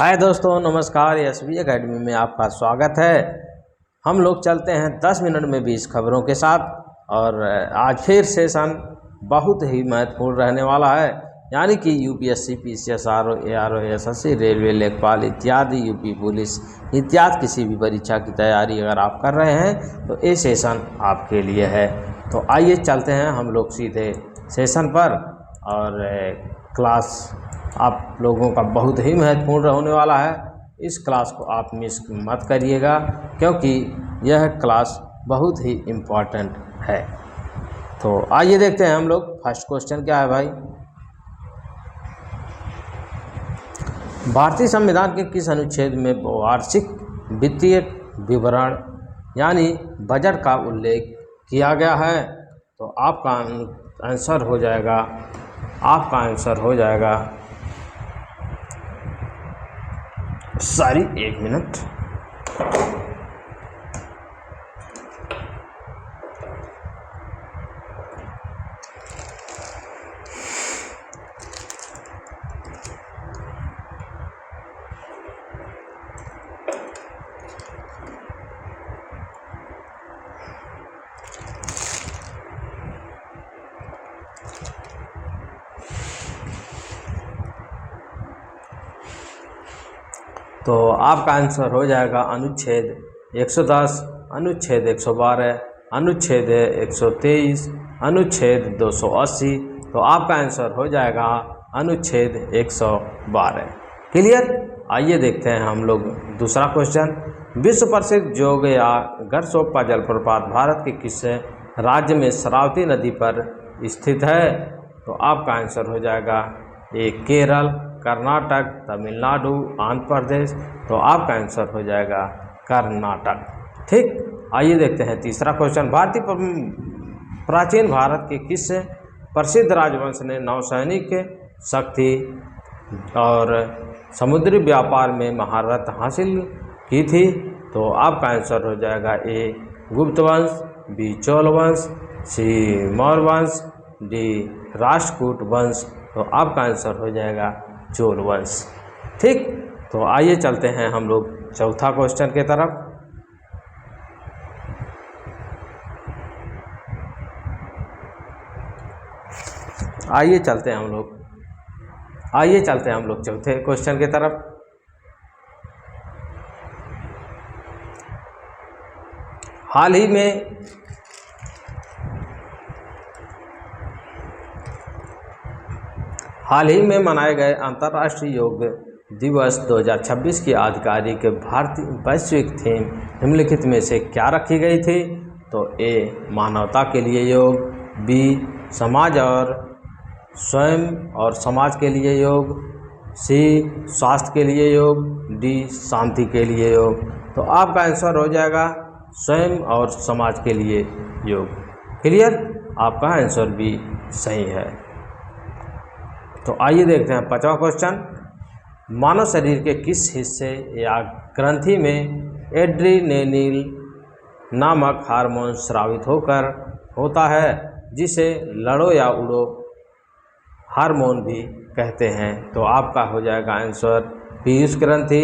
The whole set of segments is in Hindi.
हाय दोस्तों, नमस्कार। एसबी एकेडमी में आपका स्वागत है। हम लोग चलते हैं 10 मिनट में 20 खबरों के साथ। और आज फिर सेशन बहुत ही महत्वपूर्ण रहने वाला है, यानी कि UPSC, PCS, RO, ARO, SSC, railway, लेखपाल इत्यादि, यूपी पुलिस इत्यादि किसी भी परीक्षा की तैयारी अगर आप कर रहे हैं तो ये सेशन आपके लिए है। तो आइए चलते हैं हम लोग सीधे सेशन पर। और क्लास आप लोगों का बहुत ही महत्वपूर्ण होने वाला है। इस क्लास को आप मिस मत करिएगा, क्योंकि यह क्लास बहुत ही इम्पोर्टेंट है। तो आइए देखते हैं हम लोग फर्स्ट क्वेश्चन क्या है भाई। भारतीय संविधान के किस अनुच्छेद में वार्षिक वित्तीय विवरण यानी बजट का उल्लेख किया गया है? तो आपका आंसर हो जाएगा एक मिनट। तो आपका आंसर हो जाएगा अनुच्छेद 110, अनुच्छेद 112, अनुच्छेद 123, अनुच्छेद 280। तो आपका आंसर हो जाएगा अनुच्छेद 112। क्लियर। आइए देखते हैं हम लोग दूसरा क्वेश्चन। विश्व प्रसिद्ध जोग या गरसोप्पा जलप्रपात भारत के किस राज्य में शरावती नदी पर स्थित है? तो आपका आंसर हो जाएगा केरल, कर्नाटक, तमिलनाडु, आंध्र प्रदेश। तो आपका आंसर हो जाएगा कर्नाटक। ठीक। आइए देखते हैं तीसरा क्वेश्चन। भारतीय प्राचीन भारत के किस प्रसिद्ध राजवंश ने नौसैनिक शक्ति और समुद्री व्यापार में महारत हासिल की थी? तो आपका आंसर हो जाएगा ए गुप्त वंश, बी चोल वंश, सी मौर्य वंश, डी राष्ट्रकूट वंश। तो आपका आंसर हो जाएगा चोल वंश। ठीक। तो आइए चलते हैं हम लोग चौथा क्वेश्चन की तरफ। आइए चलते हैं हम लोग चौथे क्वेश्चन की तरफ। हाल ही में मनाए गए अंतर्राष्ट्रीय योग दिवस 2026 की आधिकारिक भारतीय वैश्विक थीम निम्नलिखित में से क्या रखी गई थी? तो ए मानवता के लिए योग, बी समाज और स्वयं और समाज के लिए योग, सी स्वास्थ्य के लिए योग, डी शांति के लिए योग। तो आपका आंसर हो जाएगा स्वयं और समाज के लिए योग। क्लियर। आपका आंसर भी सही है। तो आइए देखते हैं पांचवा क्वेश्चन। मानव शरीर के किस हिस्से या ग्रंथि में एड्रीनेलिन नामक हार्मोन स्रावित होता है, जिसे लड़ो या उड़ो हार्मोन भी कहते हैं? तो आपका हो जाएगा आंसर पीयूष ग्रंथि,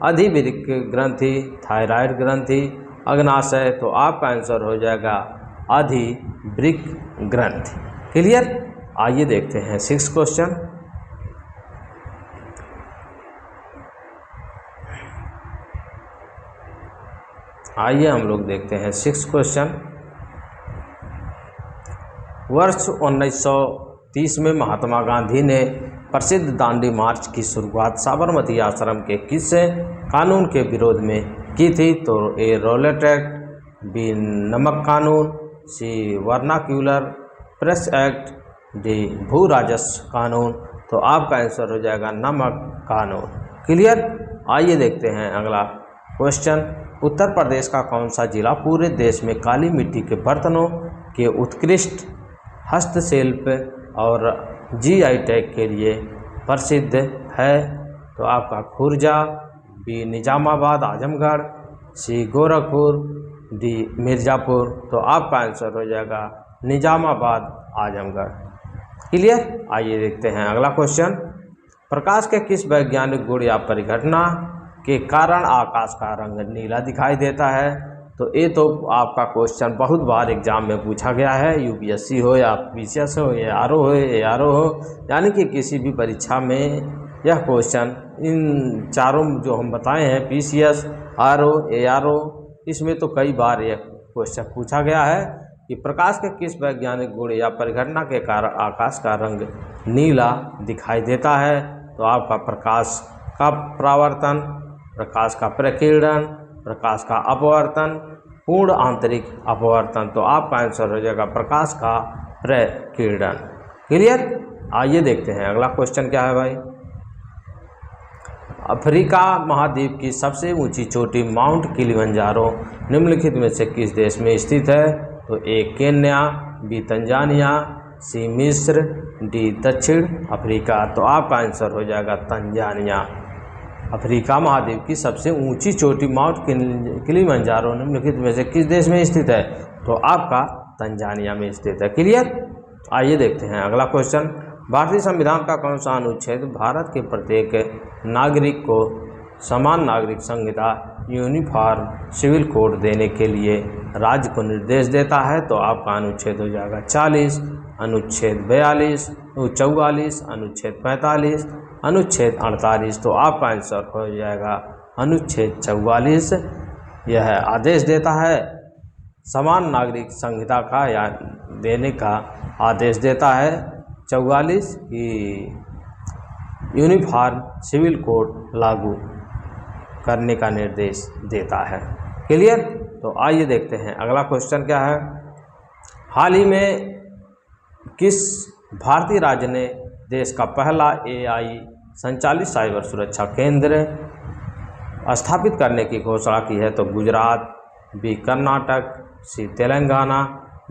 अधिवृक्क ग्रंथि, थायराइड ग्रंथि, अग्नाशय। तो आपका आंसर हो जाएगा अधिवृक्क ग्रंथि। क्लियर। आइए देखते हैं सिक्स्थ क्वेश्चन। आइए हम लोग देखते हैं सिक्स्थ क्वेश्चन। वर्ष 1930 में महात्मा गांधी ने प्रसिद्ध दांडी मार्च की शुरुआत साबरमती आश्रम के किस कानून के विरोध में की थी? तो ए रॉलेट एक्ट, बी नमक कानून, सी वर्नाक्यूलर प्रेस एक्ट, डी भू राजस्व कानून। तो आपका आंसर हो जाएगा नमक कानून। क्लियर। आइए देखते हैं अगला क्वेश्चन। उत्तर प्रदेश का कौन सा जिला पूरे देश में काली मिट्टी के बर्तनों के उत्कृष्ट हस्तशिल्प और जीआई टैग के लिए प्रसिद्ध है? तो आपका खुर्जा, बी निजामाबाद आजमगढ़, सी गोरखपुर, डी मिर्ज़ापुर। तो आपका आंसर हो जाएगा निजामाबाद आजमगढ़। क्लियर। आइए देखते हैं अगला क्वेश्चन। प्रकाश के किस वैज्ञानिक गुण या परिघटना के कारण आकाश का रंग नीला दिखाई देता है? तो ये तो आपका क्वेश्चन बहुत बार एग्जाम में पूछा गया है, यूपीएससी हो या पीसीएस हो या आरओ हो या आरओ हो, यानी कि किसी भी परीक्षा में यह क्वेश्चन इन चारों जो हम बताए हैं पीसीएस, आरओ, एआरओ, इसमें तो कई बार यह क्वेश्चन पूछा गया है कि प्रकाश के किस वैज्ञानिक गुण या परिघटना के कारण आकाश का रंग नीला दिखाई देता है? तो आपका प्रकाश का परावर्तन, प्रकाश का प्रकीर्णन, प्रकाश का अपवर्तन, पूर्ण आंतरिक अपवर्तन। तो आपका आंसर हो जाएगा प्रकाश का प्रकीर्णन। क्लियर? आइए देखते हैं अगला क्वेश्चन क्या है भाई। अफ्रीका महाद्वीप की सबसे ऊंची चोटी माउंट किलिमंजारो निम्नलिखित में से किस देश में स्थित है? तो ए केन्या, बी तंजानिया, सी मिस्र, डी दक्षिण अफ्रीका। तो आपका आंसर हो जाएगा तंजानिया। अफ्रीका महाद्वीप की सबसे ऊंची चोटी माउंट किलिमंजारो निम्नलिखित में से किस देश में स्थित है? तो आपका तंजानिया में स्थित है। क्लियर? आइए देखते हैं अगला क्वेश्चन। भारतीय संविधान का कौन सा अनुच्छेद भारत के प्रत्येक नागरिक को समान नागरिक संहिता यूनिफॉर्म सिविल कोड देने के लिए राज्य को निर्देश देता है? तो आपका अनुच्छेद हो जाएगा 40, अनुच्छेद 42, 44, अनुच्छेद 45, अनुच्छेद 48। तो आपका आंसर हो जाएगा अनुच्छेद 44। यह आदेश देता है, समान नागरिक संहिता का या देने का आदेश देता है 44 की यूनिफॉर्म सिविल कोड लागू करने का निर्देश देता है। क्लियर? तो आइए देखते हैं अगला क्वेश्चन क्या है। हाल ही में किस भारतीय राज्य ने देश का पहला एआई संचालित साइबर सुरक्षा केंद्र स्थापित करने की घोषणा की है? तो गुजरात, बी कर्नाटक, सी तेलंगाना,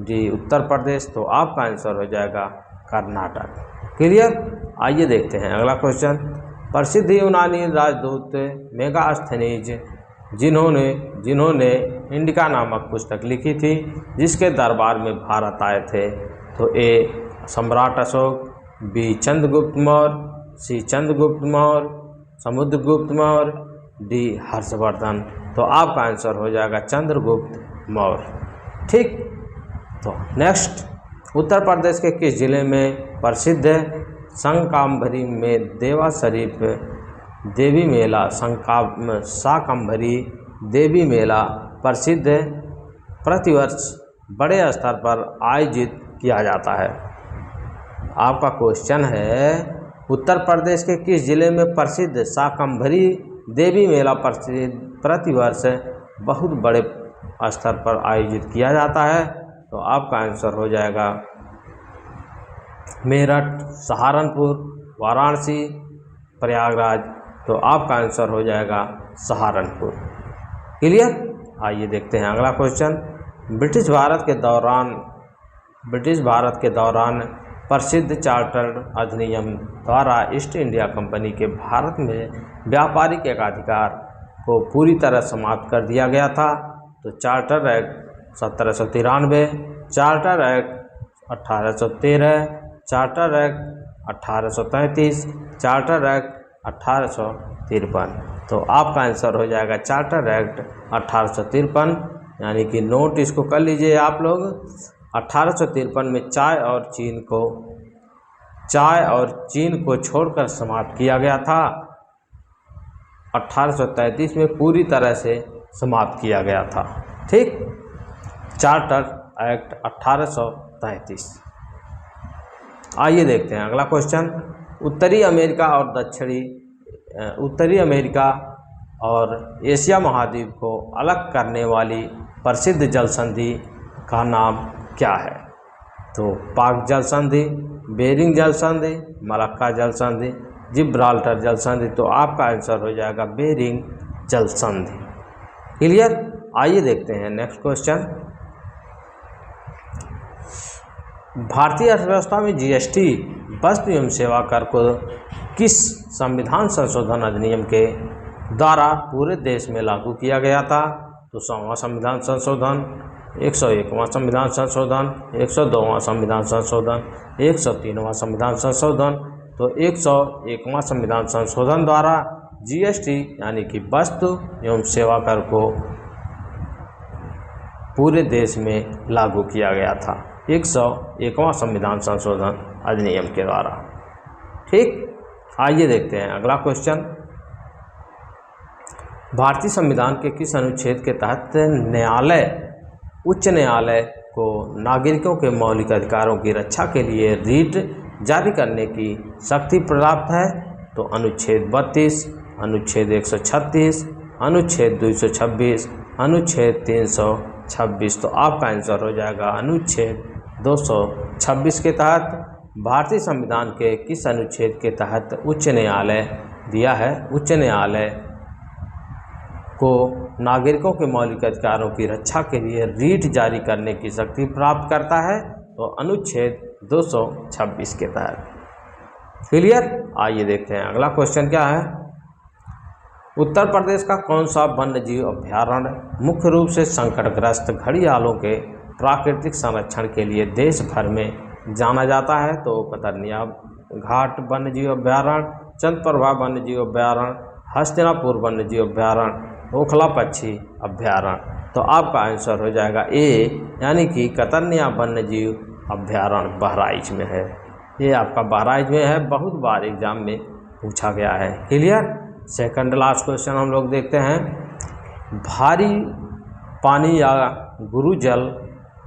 डी उत्तर प्रदेश। तो आपका आंसर हो जाएगा कर्नाटक। क्लियर? आइए देखते हैं अगला क्वेश्चन। प्रसिद्ध यूनानी राजदूत मेगास्थनीज जिन्होंने इंडिका नामक पुस्तक लिखी थी, जिसके दरबार में भारत आए थे? तो ए सम्राट अशोक, बी चंद्रगुप्त मौर्य, सी चंद्रगुप्त मौर्य, समुद्रगुप्त मौर्य, डी हर्षवर्धन। तो आपका आंसर हो जाएगा चंद्रगुप्त मौर्य। ठीक, तो नेक्स्ट, उत्तर प्रदेश के किस जिले में प्रसिद्ध शाकंभरी में देवा शरीफ देवी मेला शाकंभरी देवी मेला प्रसिद्ध प्रतिवर्ष बड़े स्तर पर आयोजित किया जाता है? आपका क्वेश्चन है, उत्तर प्रदेश के किस जिले में प्रसिद्ध शाकंभरी देवी मेला प्रतिवर्ष बहुत बड़े स्तर पर आयोजित किया जाता है? तो आपका आंसर हो जाएगा मेरठ, सहारनपुर, वाराणसी, प्रयागराज। तो आपका आंसर हो जाएगा सहारनपुर। क्लियर? आइए देखते हैं अगला क्वेश्चन। ब्रिटिश भारत के दौरान प्रसिद्ध चार्टर्ड अधिनियम द्वारा ईस्ट इंडिया कंपनी के भारत में व्यापारिक एकाधिकार को पूरी तरह समाप्त कर दिया गया था? तो charter act 1793, charter act 1813, charter act 1833, charter act 1853। तो आपका आंसर हो जाएगा चार्टर एक्ट 1853, यानी कि नोट इसको कर लीजिए आप लोग। 1853 में चाय और चीन को छोड़कर समाप्त किया गया था। 1833 में पूरी तरह से समाप्त किया गया था। ठीक, चार्टर एक्ट 1833। आइए देखते हैं अगला क्वेश्चन। उत्तरी अमेरिका और एशिया महाद्वीप को अलग करने वाली प्रसिद्ध जल संधि का नाम क्या है? तो पाक जल संधि, बेरिंग जल संधि, मलक्का जल संधि, जिब्राल्टर जल संधि। तो आपका आंसर हो जाएगा बेरिंग जल संधि। क्लियर? आइए देखते हैं नेक्स्ट क्वेश्चन। भारतीय अर्थव्यवस्था में जीएसटी वस्तु एवं सेवा कर को किस संविधान संशोधन अधिनियम के द्वारा पूरे देश में लागू किया गया था? तो 100वां संविधान संशोधन, 101वां संविधान संशोधन, 102वां संविधान संशोधन, 103वां संविधान संशोधन, तो 101वां संविधान संशोधन द्वारा जीएसटी यानी कि वस्तु एवं सेवा कर को पूरे देश में लागू किया गया था 101वां संविधान संशोधन अधिनियम के द्वारा। ठीक, आइए देखते हैं अगला क्वेश्चन। भारतीय संविधान के किस अनुच्छेद के तहत उच्च न्यायालय को नागरिकों के मौलिक अधिकारों की रक्षा के लिए रीट जारी करने की शक्ति प्राप्त है? तो अनुच्छेद 32, अनुच्छेद 136, अनुच्छेद 226, अनुच्छेद 326। तो आपका आंसर हो जाएगा अनुच्छेद 226 के तहत। भारतीय संविधान के किस अनुच्छेद के तहत उच्च न्यायालय दिया है? उच्च न्यायालय को नागरिकों के मौलिक अधिकारों की रक्षा के लिए रीट जारी करने की शक्ति प्राप्त करता है? तो अनुच्छेद 226 के तहत। क्लियर? आइए देखते हैं अगला क्वेश्चन क्या है। उत्तर प्रदेश का कौन सा वन्य जीव अभ्यारण्य मुख्य रूप से संकटग्रस्त घड़ियालों के प्राकृतिक संरक्षण के लिए देश भर में जाना जाता है? तो कतरनिया घाट वन्य जीव अभ्यारण्य, चंद्रप्रभा वन्य जीव अभ्यारण्य, हस्तिनापुर वन्य जीव अभ्यारण्य, ओखला पक्षी अभ्यारण्य। तो आपका आंसर हो जाएगा ए, यानी कि कतरनिया वन्य जीव अभ्यारण्य बहराइच में है। ये आपका बहराइच में है, बहुत बार एग्जाम में पूछा गया है। क्लियर? सेकंड लास्ट क्वेश्चन हम लोग देखते हैं। भारी पानी या गुरु जल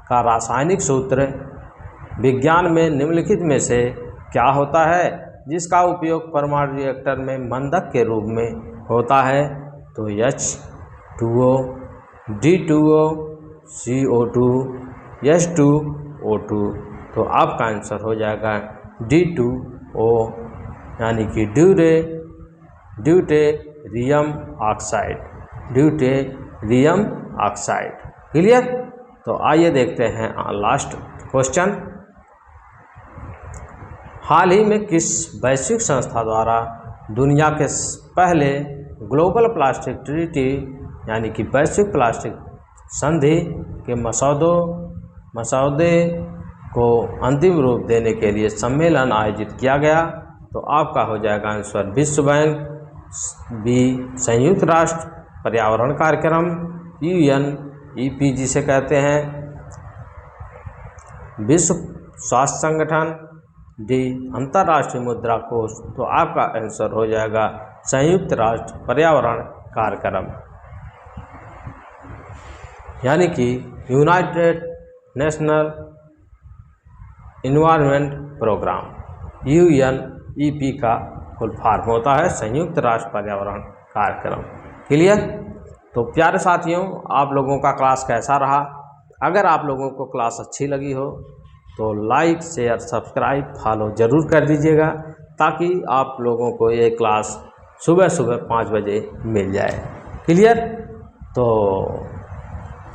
का रासायनिक सूत्र विज्ञान में निम्नलिखित में से क्या होता है जिसका उपयोग परमाणु रिएक्टर में मंदक के रूप में होता है? तो H2O, D2O, CO2, H2O2। तो आपका आंसर हो जाएगा D2O, यानी कि ड्यूटेरियम ऑक्साइड। क्लियर? तो आइए देखते हैं लास्ट क्वेश्चन। हाल ही में किस वैश्विक संस्था द्वारा दुनिया के पहले ग्लोबल प्लास्टिक ट्रीटी यानी कि वैश्विक प्लास्टिक संधि के मसौदे को अंतिम रूप देने के लिए सम्मेलन आयोजित किया गया? तो आपका हो जाएगा आंसर विश्व बैंक, बी संयुक्त राष्ट्र पर्यावरण कार्यक्रम UNEP जिसे कहते हैं, विश्व स्वास्थ्य संगठन, डी अंतर्राष्ट्रीय मुद्रा कोष। तो आपका आंसर हो जाएगा संयुक्त राष्ट्र पर्यावरण कार्यक्रम, यानी कि United National environment programme UNEP का फुल फॉर्म होता है संयुक्त राष्ट्र पर्यावरण कार्यक्रम। क्लियर? तो प्यारे साथियों, आप लोगों का क्लास कैसा रहा? अगर आप लोगों को क्लास अच्छी लगी हो तो लाइक, शेयर, सब्सक्राइब, फॉलो ज़रूर कर दीजिएगा ताकि आप लोगों को ये क्लास सुबह 5 बजे मिल जाए। क्लियर? तो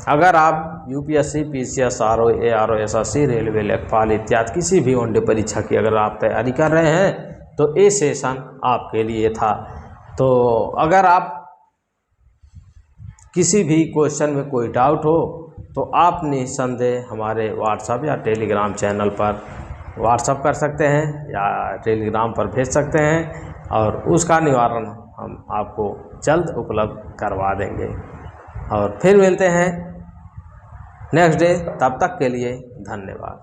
अगर आप UPSC, PCS, RO, ARO, SSC, railway, लेखपाल इत्यादि किसी भी वनडे परीक्षा की अगर आप तैयारी कर रहे हैं तो ये सेशन आपके लिए था। तो अगर आप किसी भी क्वेश्चन में कोई डाउट हो तो आप निसंदेह हमारे व्हाट्सएप या टेलीग्राम चैनल पर व्हाट्सएप कर सकते हैं या टेलीग्राम पर भेज सकते हैं और उसका निवारण हम आपको जल्द उपलब्ध करवा देंगे। और फिर मिलते हैं नेक्स्ट डे, तब तक के लिए धन्यवाद।